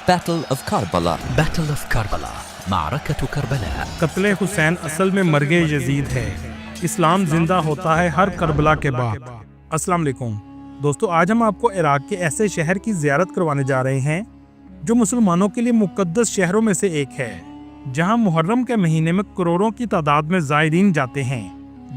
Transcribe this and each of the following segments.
Battle of Karbala. Battle of Karbala. معركة Karbala. قتل حسین اصل میں مرگ یزید ہے۔ اسلام زندہ ہوتا ہے ہر کربلا کے بعد۔ السلام علیکم دوستو، آج ہم آپ کو عراق کے ایسے شہر کی زیارت کروانے جا رہے ہیں جو مسلمانوں کے لیے مقدس شہروں میں سے ایک ہے، جہاں محرم کے مہینے میں کروڑوں کی تعداد میں زائرین جاتے ہیں،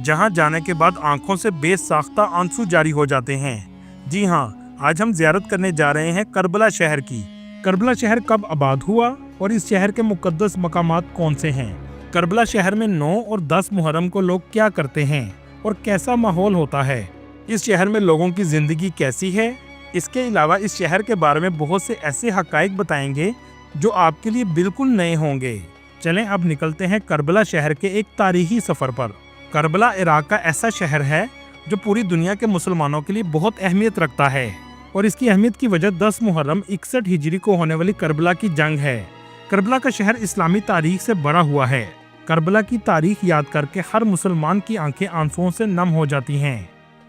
جہاں جانے کے بعد آنکھوں سے بے ساختہ آنسو جاری ہو جاتے ہیں۔ جی ہاں، آج ہم زیارت کرنے جا رہے ہیں کربلا شہر کی۔ کربلا شہر کب آباد ہوا اور اس شہر کے مقدس مقامات کون سے ہیں؟ کربلا شہر میں 9 اور 10 محرم کو لوگ کیا کرتے ہیں اور کیسا ماحول ہوتا ہے؟ اس شہر میں لوگوں کی زندگی کیسی ہے؟ اس کے علاوہ اس شہر کے بارے میں بہت سے ایسے حقائق بتائیں گے جو آپ کے لیے بالکل نئے ہوں گے۔ چلیں اب نکلتے ہیں کربلا شہر کے ایک تاریخی سفر پر۔ کربلا عراق کا ایسا شہر ہے جو پوری دنیا کے مسلمانوں کے لیے بہت اہمیت رکھتا ہے، اور اس کی اہمیت کی وجہ 10 محرم 61 ہجری کو ہونے والی کربلا کی جنگ ہے۔ کربلا کا شہر اسلامی تاریخ سے بڑا ہوا ہے۔ کربلا کی تاریخ یاد کر کے ہر مسلمان کی آنکھیں آنسوؤں سے نم ہو جاتی ہیں۔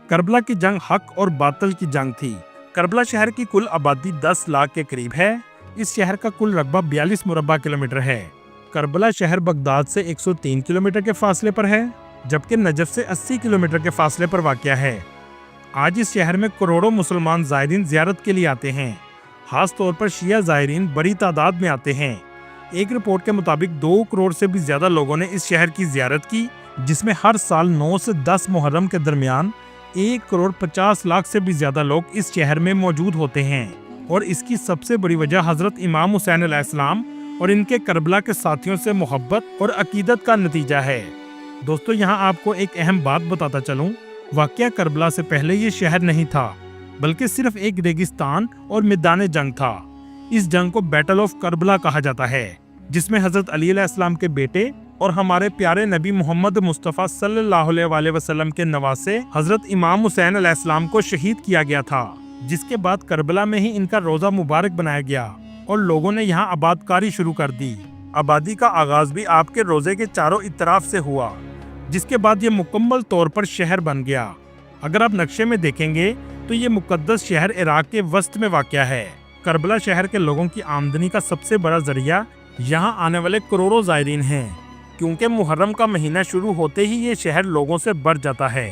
کربلا کی جنگ حق اور باطل کی جنگ تھی۔ کربلا شہر کی کل آبادی 10 لاکھ کے قریب ہے۔ اس شہر کا کل رقبہ 42 مربع کلومیٹر ہے۔ کربلا شہر بغداد سے 103 کلومیٹر کے فاصلے پر ہے، جبکہ نجف سے 80 کلومیٹر کے فاصلے پر واقع ہے۔ آج اس شہر میں کروڑوں مسلمان زائرین زیارت کے لیے آتے ہیں، خاص طور پر شیعہ زائرین بڑی تعداد میں آتے ہیں۔ ایک رپورٹ کے مطابق 2 کروڑ سے بھی زیادہ لوگوں نے اس شہر کی زیارت کی، جس میں ہر سال 9 سے 10 محرم کے درمیان 1 کروڑ 50 لاکھ سے بھی زیادہ لوگ اس شہر میں موجود ہوتے ہیں، اور اس کی سب سے بڑی وجہ حضرت امام حسین علیہ السلام اور ان کے کربلا کے ساتھیوں سے محبت اور عقیدت کا نتیجہ ہے۔ دوستو، یہاں آپ کو ایک اہم بات بتاتا چلوں، واقعہ کربلا سے پہلے یہ شہر نہیں تھا، بلکہ صرف ایک ریگستان اور میدان جنگ تھا۔ اس جنگ کو بیٹل آف کربلا کہا جاتا ہے، جس میں حضرت علی علیہ السلام کے بیٹے اور ہمارے پیارے نبی محمد مصطفیٰ صلی اللہ علیہ وسلم کے نواسے حضرت امام حسین علیہ السلام کو شہید کیا گیا تھا، جس کے بعد کربلا میں ہی ان کا روزہ مبارک بنایا گیا اور لوگوں نے یہاں آباد کاری شروع کر دی۔ آبادی کا آغاز بھی آپ کے روزے کے چاروں اطراف سے ہوا، جس کے بعد یہ مکمل طور پر شہر بن گیا۔ اگر آپ نقشے میں دیکھیں گے تو یہ مقدس شہر عراق کے وسط میں واقع ہے۔ کربلا شہر کے لوگوں کی آمدنی کا سب سے بڑا ذریعہ یہاں آنے والے کروڑوں زائرین ہیں، کیونکہ محرم کا مہینہ شروع ہوتے ہی یہ شہر لوگوں سے بھر جاتا ہے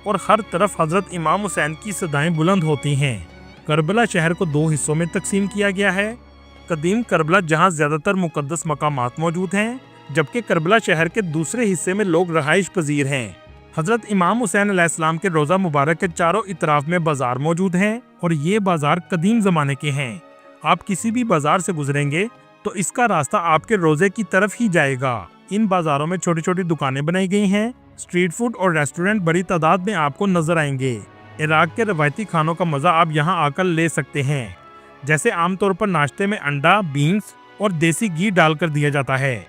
اور ہر طرف حضرت امام حسین کی صدائیں بلند ہوتی ہیں۔ کربلا شہر کو 2 حصوں میں تقسیم کیا گیا ہے۔ قدیم کربلا، جہاں زیادہ تر مقدس مقامات موجود ہیں، جبکہ کربلا شہر کے دوسرے حصے میں لوگ رہائش پذیر ہیں۔ حضرت امام حسین علیہ السلام کے روزہ مبارک کے چاروں اطراف میں بازار موجود ہیں، اور یہ بازار قدیم زمانے کے ہیں۔ آپ کسی بھی بازار سے گزریں گے تو اس کا راستہ آپ کے روزے کی طرف ہی جائے گا۔ ان بازاروں میں چھوٹی چھوٹی دکانیں بنائی گئی ہیں۔ اسٹریٹ فوڈ اور ریسٹورنٹ بڑی تعداد میں آپ کو نظر آئیں گے۔ عراق کے روایتی کھانوں کا مزہ آپ یہاں آ کر لے سکتے ہیں، جیسے عام طور پر ناشتے میں انڈا، بینز اور دیسی گھی ڈال کر دیا جاتا ہے۔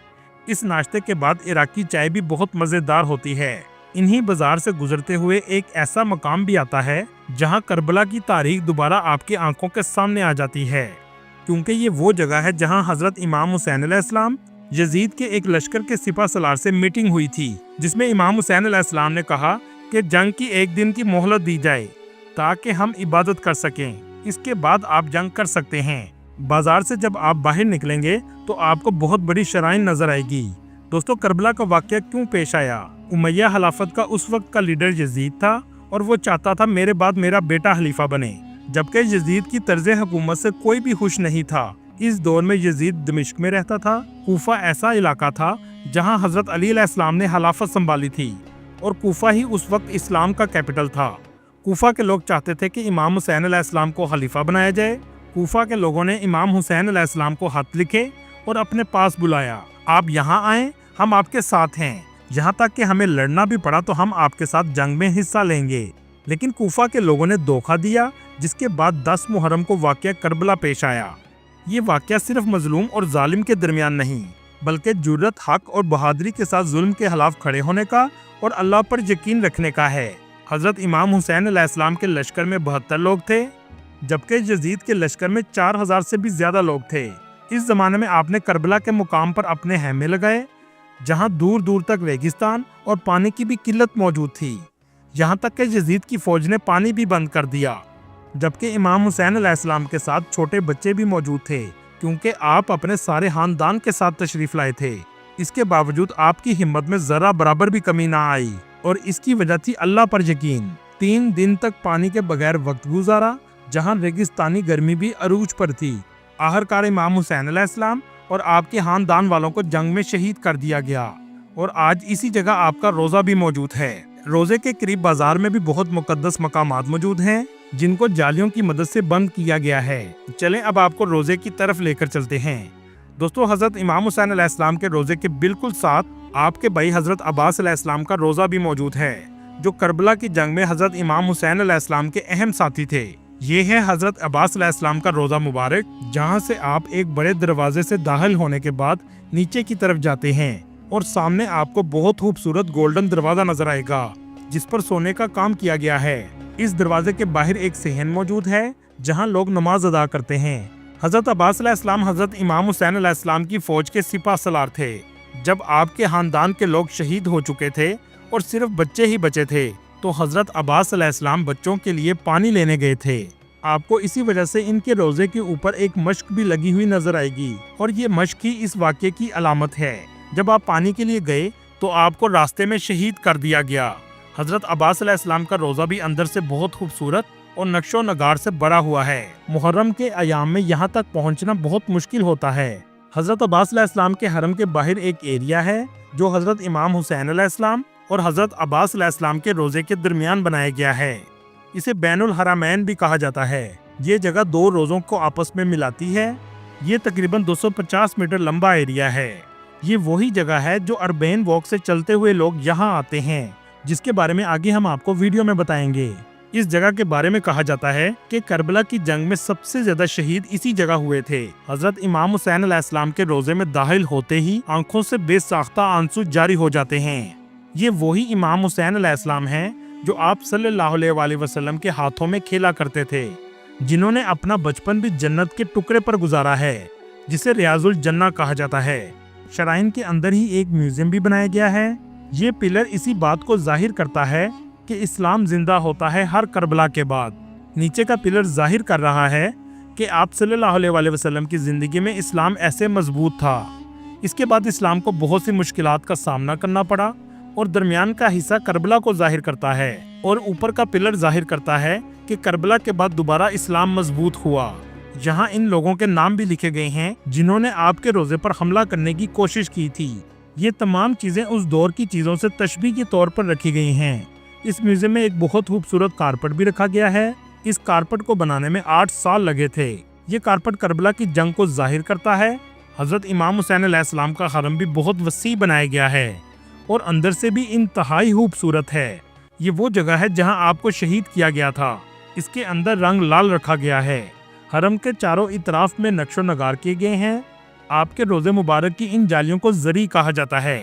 اس ناشتے کے بعد عراقی چائے بھی بہت مزیدار ہوتی ہے۔ انہی بازار سے گزرتے ہوئے ایک ایسا مقام بھی آتا ہے جہاں کربلا کی تاریخ دوبارہ آپ کی آنکھوں کے سامنے آ جاتی ہے، کیونکہ یہ وہ جگہ ہے جہاں حضرت امام حسین علیہ السلام یزید کے ایک لشکر کے سپہ سالار سے میٹنگ ہوئی تھی، جس میں امام حسین علیہ السلام نے کہا کہ جنگ کی 1 دن کی مہلت دی جائے تاکہ ہم عبادت کر سکیں، اس کے بعد آپ جنگ کر سکتے ہیں۔ بازار سے جب آپ باہر نکلیں گے تو آپ کو بہت بڑی شرائن نظر آئے گی۔ دوستو، کربلا کا واقعہ کیوں پیش آیا؟ امیہ خلافت کا اس وقت کا لیڈر یزید تھا، اور وہ چاہتا تھا میرے بعد میرا بیٹا خلیفہ بنے، جبکہ یزید کی طرز حکومت سے کوئی بھی خوش نہیں تھا۔ اس دور میں یزید دمشق میں رہتا تھا۔ کوفہ ایسا علاقہ تھا جہاں حضرت علی علیہ السلام نے خلافت سنبھالی تھی، اور کوفہ ہی اس وقت اسلام کا کیپٹل تھا۔ کوفہ کے لوگ چاہتے تھے کہ امام حسین علیہ السلام کو خلیفہ بنایا جائے۔ کوفہ کے لوگوں نے امام حسین علیہ السلام کو خط لکھے اور اپنے پاس بلایا، آپ یہاں آئیں، ہم آپ کے ساتھ ہیں، یہاں تک کہ ہمیں لڑنا بھی پڑا تو ہم آپ کے ساتھ جنگ میں حصہ لیں گے۔ لیکن کوفہ کے لوگوں نے دھوکہ دیا، جس کے بعد 10 محرم کو واقعہ کربلا پیش آیا۔ یہ واقعہ صرف مظلوم اور ظالم کے درمیان نہیں، بلکہ جرأت، حق اور بہادری کے ساتھ ظلم کے خلاف کھڑے ہونے کا اور اللہ پر یقین رکھنے کا ہے۔ حضرت امام حسین علیہ السلام کے لشکر میں 72 لوگ تھے، جبکہ یزید کے لشکر میں 4000 سے بھی زیادہ لوگ تھے۔ اس زمانے میں آپ نے کربلا کے مقام پر اپنے خیمے لگائے، جہاں دور دور تک ریگستان اور پانی کی بھی قلت موجود تھی، یہاں تک کہ یزید کی فوج نے پانی بھی بند کر دیا، جبکہ امام حسین علیہ السلام کے ساتھ چھوٹے بچے بھی موجود تھے क्योंकि आप अपने सारे खानदान के साथ तशरीफ लाए थे। इसके बावजूद आपकी हिम्मत में जरा बराबर भी कमी ना आई और इसकी वजह थी अल्लाह पर यकीन। 3 दिन तक पानी के बगैर वक्त गुजारा, जहां रेगिस्तानी गर्मी भी अरूज पर थी। आखिरकार इमाम हुसैन अलैहिस्सलाम और आपके खानदान वालों को जंग में शहीद कर दिया गया और आज इसी जगह आपका रोजा भी मौजूद है। रोजे के करीब बाजार में भी बहुत मुकद्दस मकामात मौजूद हैं, जिनको जालियों की मदद से बंद किया गया है। चलें अब आपको रोजे की तरफ लेकर चलते हैं। दोस्तों, हजरत इमाम हुसैन अलैहिस्सलाम के रोजे के बिल्कुल साथ आपके भाई हजरत अब्बास अलैहिस्सलाम का रोजा भी मौजूद है, जो करबला की जंग में हजरत इमाम हुसैन अलैहिस्सलाम के अहम साथी थे। ये है हजरत अब्बास अलैहिस्सलाम का रोजा मुबारक, जहां से आप एक बड़े दरवाजे से दाखिल होने के बाद नीचे की तरफ जाते हैं और सामने आपको बहुत खूबसूरत गोल्डन दरवाजा नजर आएगा, जिस पर सोने का काम किया गया है। इस दरवाजे के बाहर एक सहन मौजूद है, जहां लोग नमाज अदा करते हैं। हजरत अब्बास अलैहिस्सलाम हजरत इमाम हुसैन अलैहिस्सलाम की फौज के सिपा सलार थे। जब आपके खानदान के लोग शहीद हो चुके थे और सिर्फ बच्चे ही बचे थे, तो हजरत अब्बास अलैहिस्सलाम बच्चों के लिए पानी लेने गए थे। आपको इसी वजह से इनके रोजे के ऊपर एक मश्क भी लगी हुई नजर आएगी और ये मश्क ही इस वाक़े की अलामत है। जब आप पानी के लिए गए तो आपको रास्ते में शहीद कर दिया गया। हजरत अब्बास अलैहिस्सलाम का रोजा भी अंदर से बहुत खूबसूरत और नक्शो नगार से भरा हुआ है। मुहर्रम के अयाम में यहाँ तक पहुँचना बहुत मुश्किल होता है। हजरत अब्बास अलैहिस्सलाम के हरम के बाहर एक एरिया है, जो हजरत इमाम हुसैन अलैहिस्सलाम और हजरत अब्बास अलैहिस्सलाम के रोजे के दरमियान बनाया गया है। इसे बैनुल हरमैन भी कहा जाता है। ये जगह 2 रोजों को आपस में मिलाती है। ये तकरीबन 250 मीटर लंबा एरिया है। ये वही जगह है जो अरबैन वॉक से चलते हुए लोग यहाँ आते हैं, जिसके बारे में आगे हम आपको वीडियो में बताएंगे। इस जगह के बारे में कहा जाता है कि करबला की जंग में सबसे ज्यादा शहीद इसी जगह हुए थे। हजरत इमाम हुसैन अलैहिस्सलाम के रोजे में दाखिल होते ही आंखों से बेसाख्ता आंसू जारी हो जाते हैं। ये वही इमाम हुसैन अलैहिस्सलाम हैं जो आप सल्लल्लाहु अलैहि वसल्लम के हाथों में खेला करते थे, जिन्होंने अपना बचपन भी जन्नत के टुकड़े पर गुजारा है, जिसे रियाजुल जन्ना कहा जाता है। शराइन के अंदर ही एक म्यूजियम भी बनाया गया है। ये पिलर इसी बात को जाहिर करता है कि इस्लाम जिंदा होता है हर करबला के बाद। नीचे का पिलर जाहिर कर रहा है कि आप सल्लल्लाहु अलैहि वसल्लम की जिंदगी में इस्लाम ऐसे मजबूत था। इसके बाद इस्लाम को बहुत सी मुश्किलात का सामना करना पड़ा और दरमियान का हिस्सा करबला को जाहिर करता है और ऊपर का पिलर जाहिर करता है कि करबला के बाद दोबारा इस्लाम मजबूत हुआ। यहाँ इन लोगों के नाम भी लिखे गए हैं जिन्होंने आपके रोजे पर हमला करने की कोशिश की थी। ये तमाम चीजें उस दौर की चीजों से तशबीह के तौर पर रखी गई हैं। इस म्यूजियम में एक बहुत खूबसूरत कारपेट भी रखा गया है। इस कारपेट को बनाने में 8 साल लगे थे। ये कारपेट करबला की जंग को जाहिर करता है। हजरत इमाम हुसैन अलैहिस्सलाम का हरम भी बहुत वसी बनाया गया है और अंदर से भी इंतहाई खूबसूरत है। ये वो जगह है जहां आपको शहीद किया गया था। इसके अंदर रंग लाल रखा गया है। हरम के चारों इतराफ में नक्शो नगार किए गए हैं। आपके रोजे मुबारक की इन जालियों को जरी कहा जाता है।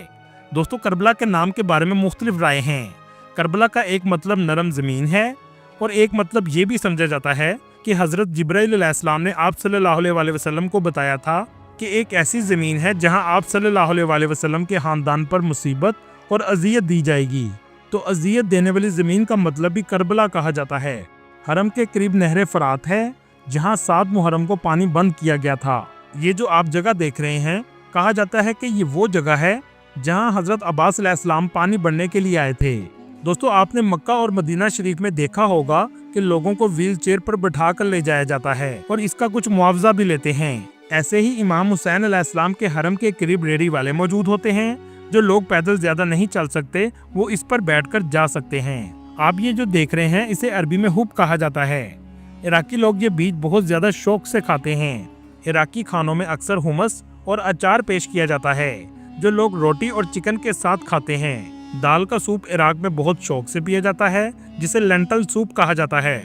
दोस्तों, करबला के नाम के बारे में मुख्तलिफ राय हैं। करबला का एक मतलब नरम जमीन है और एक मतलब ये भी समझा जाता है कि हजरत जिब्राइल अलैहिस्सलाम ने आप सल्लल्लाहु अलैहि वसल्लम को बताया था कि एक ऐसी जमीन है जहां आप सल्लल्लाहु अलैहि वसल्लम के खानदान पर मुसीबत और अजियत दी जाएगी। तो अजियत देने वाली जमीन का मतलब भी करबला कहा जाता है। हरम के करीब नहर फरात है, जहां 7 मुहर्रम को पानी बंद किया गया था। ये जो आप जगह देख रहे हैं, कहा जाता है कि ये वो जगह है जहां हजरत अब्बास अलैहिस्सलाम पानी भरने के लिए आए थे। दोस्तों, आपने मक्का और मदीना शरीफ में देखा होगा कि लोगों को व्हील चेयर पर बैठा कर ले जाया जाता है और इसका कुछ मुआवजा भी लेते हैं। ऐसे ही इमाम हुसैन अलैहिस्सलाम के हरम के करीब रेडी वाले मौजूद होते हैं। जो लोग पैदल ज्यादा नहीं चल सकते, वो इस पर बैठकर जा सकते हैं। आप ये जो देख रहे हैं, इसे अरबी में हुब कहा जाता है। इराकी लोग ये बीज बहुत ज्यादा शौक से खाते हैं। इराकी खानों में अक्सर हुमस और अचार पेश किया जाता है, जो लोग रोटी और चिकन के साथ खाते हैं। दाल का सूप इराक में बहुत शौक से पिया जाता है, जिसे लेंटल सूप कहा जाता है।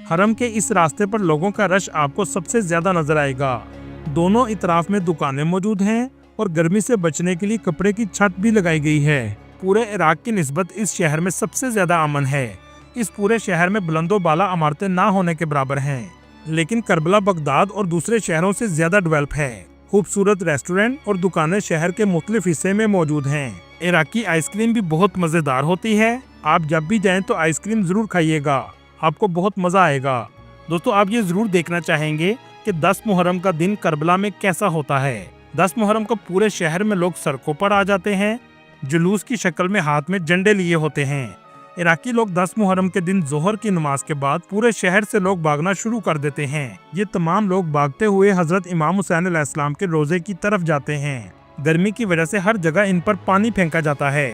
हरम के इस रास्ते पर लोगों का रश आपको सबसे ज्यादा नजर आएगा। दोनों इतराफ में दुकानें मौजूद हैं और गर्मी से बचने के लिए कपड़े की छत भी लगाई गई है। पूरे इराक की निस्बत इस शहर में सबसे ज्यादा अमन है। इस पूरे शहर में बुलंदो बाला इमारतें ना होने के बराबर हैं, लेकिन करबला बगदाद और दूसरे शहरों से ज्यादा डेवलप है। खूबसूरत रेस्टोरेंट और दुकानें शहर के मुख्तलिफ हिस्से में मौजूद हैं। इराकी आइसक्रीम भी बहुत मजेदार होती है। आप जब भी जाएं तो आइसक्रीम जरूर खाइएगा, आपको बहुत मजा आएगा। दोस्तों, आप ये जरूर देखना चाहेंगे کہ 10 मुहर्रम का दिन करबला में कैसा होता है। 10 मुहर्रम को पूरे शहर में लोग सड़कों पर आ जाते हैं, जुलूस की शक्ल में हाथ में झंडे लिए होते हैं। इराकी लोग 10 मुहर्रम के दिन जोहर की नमाज के बाद पूरे शहर से लोग भागना शुरू कर देते हैं। ये तमाम लोग भागते हुए हजरत इमाम हुसैन अलैहिस्सलाम के रोजे की तरफ जाते हैं। गर्मी की वजह से हर जगह इन पर पानी फेंका जाता है।